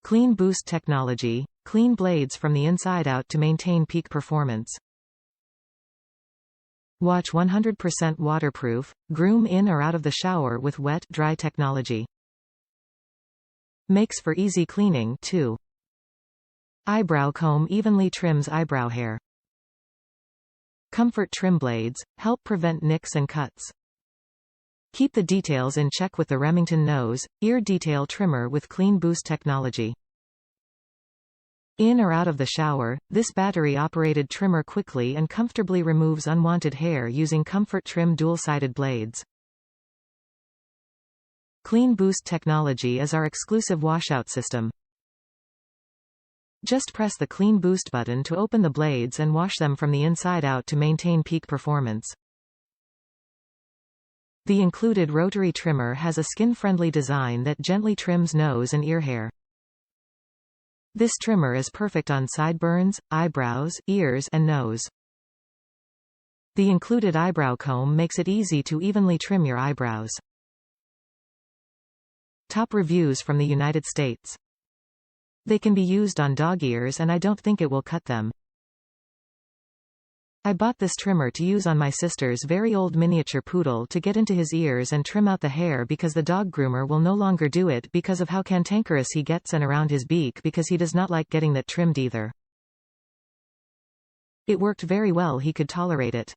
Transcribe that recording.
CleanBoost technology, clean blades from the inside out to maintain peak performance. Watch 100% waterproof, Groom in or out of the shower with wet-dry technology. Makes for easy cleaning, too. Eyebrow comb evenly trims eyebrow hair. Comfort trim blades, help prevent nicks and cuts. Keep the details in check with the Remington Nose, ear detail trimmer with CleanBoost technology. In or out of the shower, this battery-operated trimmer quickly and comfortably removes unwanted hair using Comfort Trim dual-sided blades. CleanBoost technology is our exclusive washout system. Just press the CleanBoost button to open the blades and wash them from the inside out to maintain peak performance. The included rotary trimmer has a skin-friendly design that gently trims nose and ear hair. This trimmer is perfect on sideburns, eyebrows, ears, and nose. The included eyebrow comb makes it easy to evenly trim your eyebrows. Top reviews from the United States. They can be used on dog ears and I don't think it will cut them. I bought this trimmer to use on my sister's very old miniature poodle to get into his ears and trim out the hair because the dog groomer will no longer do it because of how cantankerous he gets and around his beak because he does not like getting that trimmed either. It worked very well, he could tolerate it.